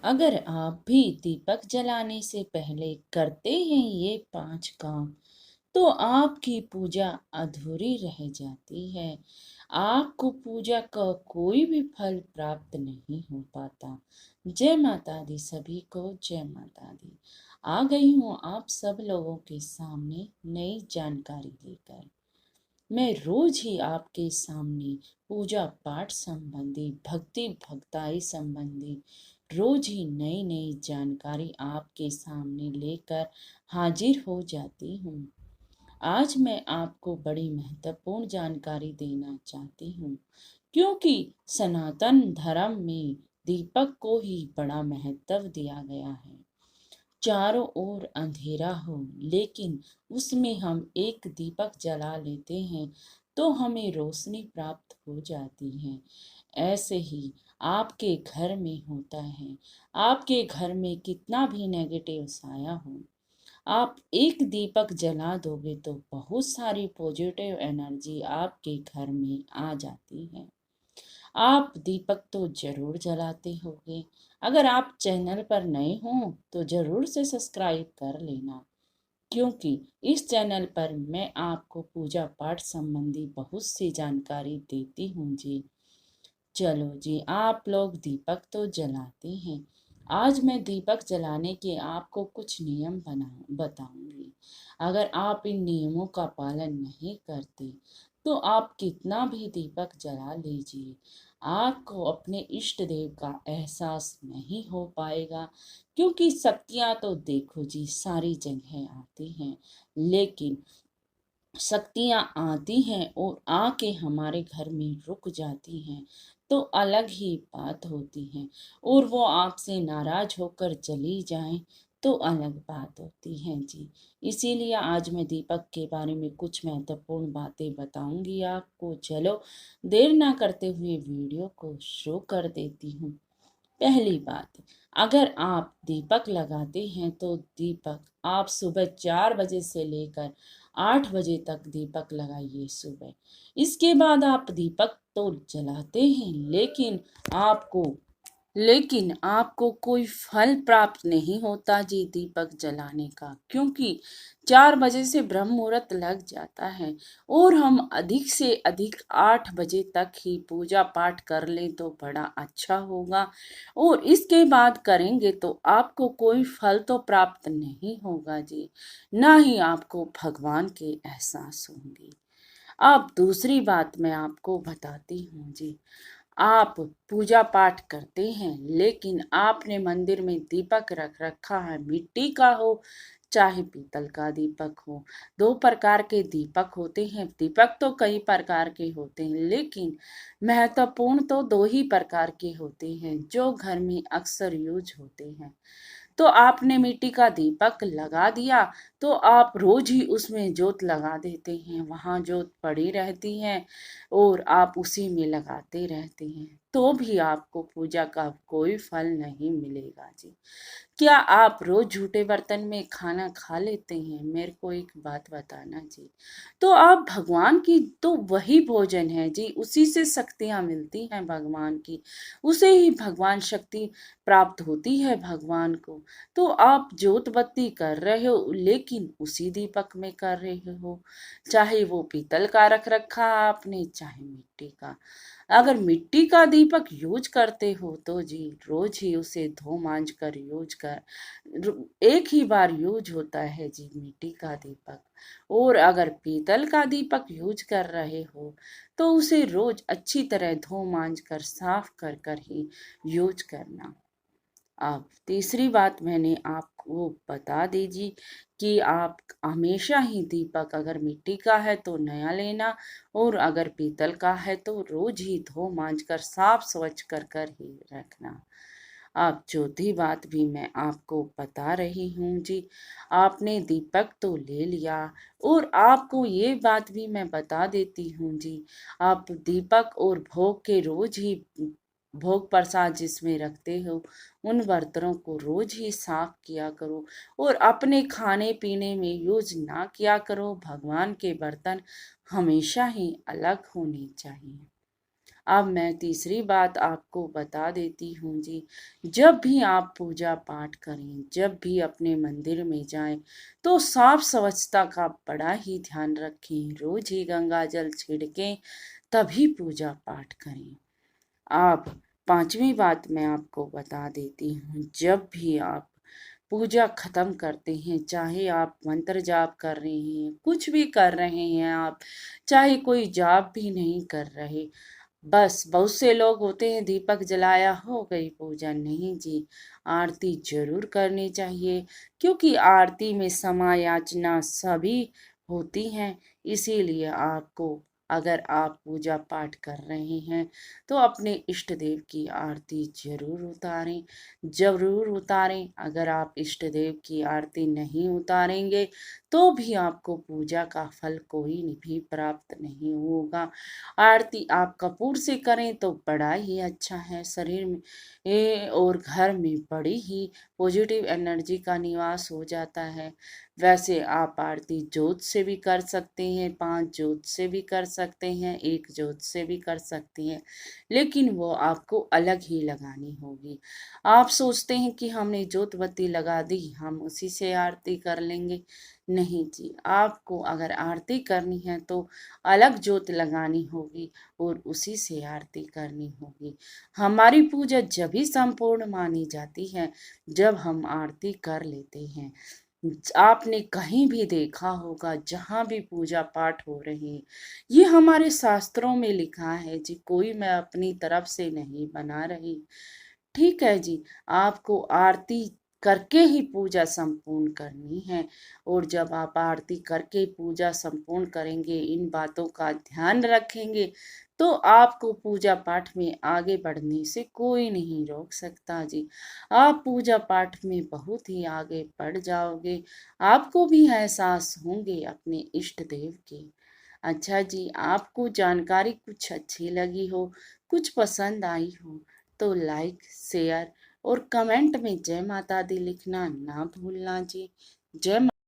अगर आप भी दीपक जलाने से पहले करते हैं ये 5 काम, तो आपकी पूजा अधूरी रह जाती है। आपको पूजा का कोई भी फल प्राप्त नहीं हो पाता। जय माता दी सभी को, जय माता दी। आ गई हूँ आप सब लोगों के सामने नई जानकारी लेकर। मैं रोज ही आपके सामने पूजा पाठ संबंधी, भक्ति भक्ताई संबंधी रोज ही नई नई जानकारी आपके सामने लेकर हाजिर हो जाती हूँ। आज मैं आपको बड़ी महत्वपूर्ण जानकारी देना चाहती हूँ, क्योंकि सनातन धर्म में दीपक को ही बड़ा महत्व दिया गया है। चारों ओर अंधेरा हो, लेकिन उसमें हम एक दीपक जला लेते हैं तो हमें रोशनी प्राप्त हो जाती है। ऐसे ही आपके घर में होता है। आपके घर में कितना भी नेगेटिव साया हो, आप एक दीपक जला दोगे तो बहुत सारी पॉजिटिव एनर्जी आपके घर में आ जाती है। आप दीपक तो जरूर जलाते होंगे। अगर आप चैनल पर नए हों तो जरूर से सब्सक्राइब कर लेना, क्योंकि इस चैनल पर मैं आपको पूजा पाठ संबंधी बहुत सी जानकारी देती हूँ जी। चलो जी, आप लोग दीपक तो जलाते हैं। आज मैं दीपक जलाने के आपको कुछ नियम बताऊंगी। अगर आप इन नियमों का पालन नहीं करते तो आप कितना भी दीपक जला लीजिए, आपको अपने इष्ट देव का एहसास नहीं हो पाएगा। क्योंकि शक्तियाँ तो देखो जी सारी जगह आती हैं, लेकिन शक्तियाँ आती हैं और आके हमारे घर में रुक जाती हैं तो अलग ही बात होती है। और वो आपसे नाराज होकर चली जाएं तो अलग बात होती है जी। इसीलिए आज मैं दीपक के बारे में कुछ महत्वपूर्ण बातें बताऊंगी आपको। चलो देर ना करते हुए वीडियो को शुरू कर देती हूँ। पहली बात, अगर आप दीपक लगाते हैं तो दीपक आप सुबह 4 बजे से लेकर 8 बजे तक दीपक लगाइए सुबह। इसके बाद आप दीपक तो जलाते हैं, लेकिन आपको कोई फल प्राप्त नहीं होता जी दीपक जलाने का, क्योंकि 4 बजे से ब्रह्म मुहूर्त लग जाता है और हम अधिक से अधिक 8 बजे तक ही पूजा पाठ कर लें तो बड़ा अच्छा होगा। और इसके बाद करेंगे तो आपको कोई फल तो प्राप्त नहीं होगा जी, ना ही आपको भगवान के एहसास होंगे। अब दूसरी बात मैं आपको बताती हूँ जी। आप पूजा पाठ करते हैं, लेकिन आपने मंदिर में दीपक रख रखा है, मिट्टी का हो चाहे पीतल का दीपक हो। दो प्रकार के दीपक होते हैं। दीपक तो कई प्रकार के होते हैं, लेकिन महत्वपूर्ण तो दो ही प्रकार के होते हैं जो घर में अक्सर यूज होते हैं। तो आपने मिट्टी का दीपक लगा दिया तो आप रोज ही उसमें जोत लगा देते हैं, वहां जोत पड़ी रहती है और आप उसी में लगाते रहते हैं, तो भी आपको पूजा का कोई फल नहीं मिलेगा जी। क्या आप रोज झूठे बर्तन में खाना खा लेते हैं? मेरे को एक बात बताना जी। तो आप भगवान की तो वही भोजन है जी, उसी से शक्तियां मिलती हैं भगवान की, उसे ही भगवान शक्ति प्राप्त होती है भगवान को। तो आप जोत बत्ती कर रहे हो, लेकिन उसी दीपक में कर रहे हो, चाहे वो पीतल का रख रखा आपने चाहे मिट्टी का। अगर मिट्टी का दीपक यूज करते हो तो जी रोज ही उसे धो मांज कर यूज कर, एक ही बार यूज होता है जी मिट्टी का दीपक। और अगर पीतल का दीपक यूज कर रहे हो तो उसे रोज अच्छी तरह धो मांज कर साफ कर कर ही यूज करना। अब तीसरी बात मैंने आपको बता दीजिए कि आप हमेशा ही दीपक अगर मिट्टी का है तो नया लेना, और अगर पीतल का है तो रोज ही धो मांज कर साफ स्वच्छ कर कर ही रखना। अब चौथी बात भी मैं आपको बता रही हूँ जी। आपने दीपक तो ले लिया, और आपको ये बात भी मैं बता देती हूँ जी। आप दीपक और भोग के रोज ही भोग प्रसाद जिसमें रखते हो उन बर्तनों को रोज ही साफ किया करो, और अपने खाने पीने में यूज ना किया करो। भगवान के बर्तन हमेशा ही अलग होने चाहिए। अब मैं तीसरी बात आपको बता देती हूँ जी। जब भी आप पूजा पाठ करें, जब भी अपने मंदिर में जाएं, तो साफ स्वच्छता का बड़ा ही ध्यान रखें। रोज ही गंगा जल छिड़कें, तभी पूजा पाठ करें। आप पांचवी बात मैं आपको बता देती हूँ। जब भी आप पूजा खत्म करते हैं, चाहे आप मंत्र जाप कर रहे हैं, कुछ भी कर रहे हैं आप, चाहे कोई जाप भी नहीं कर रहे, बस बहुत से लोग होते हैं दीपक जलाया हो गई पूजा, नहीं जी। आरती जरूर करनी चाहिए, क्योंकि आरती में क्षमा याचना सभी होती हैं। इसीलिए आपको, अगर आप पूजा पाठ कर रहे हैं, तो अपने इष्ट देव की आरती जरूर उतारें, जरूर उतारें। अगर आप इष्ट देव की आरती नहीं उतारेंगे, तो भी आपको पूजा का फल कोई भी प्राप्त नहीं होगा। आरती आप कपूर से करें तो बड़ा ही अच्छा है, शरीर में और घर में बड़ी ही पॉजिटिव एनर्जी का निवास हो जाता है। वैसे आप आरती जोत से भी कर सकते हैं, 5 जोत से भी कर सकते हैं, 1 जोत से भी कर सकते हैं, लेकिन वो आपको अलग ही लगानी होगी। आप सोचते हैं कि हमने जोत बत्ती लगा दी, हम उसी से आरती कर लेंगे, नहीं जी। आपको अगर आरती करनी है तो अलग जोत लगानी होगी और उसी से आरती करनी होगी। हमारी पूजा जब ही संपूर्ण मानी जाती है, जब हम आरती कर लेते हैं। आपने कहीं भी देखा होगा, जहां भी पूजा पाठ हो रही है, ये हमारे शास्त्रों में लिखा है जी, कोई मैं अपनी तरफ से नहीं बना रही। ठीक है जी। आपको आरती करके ही पूजा संपूर्ण करनी है, और जब आप आरती करके पूजा संपूर्ण करेंगे, इन बातों का ध्यान रखेंगे, तो आपको पूजा पाठ में आगे बढ़ने से कोई नहीं रोक सकता जी। आप पूजा पाठ में बहुत ही आगे बढ़ जाओगे, आपको भी एहसास होंगे अपने इष्ट देव के। अच्छा जी, आपको जानकारी कुछ अच्छी लगी हो, कुछ पसंद आई हो, तो लाइक, शेयर और कमेंट में जय माता दी लिखना ना भूलना जी। जय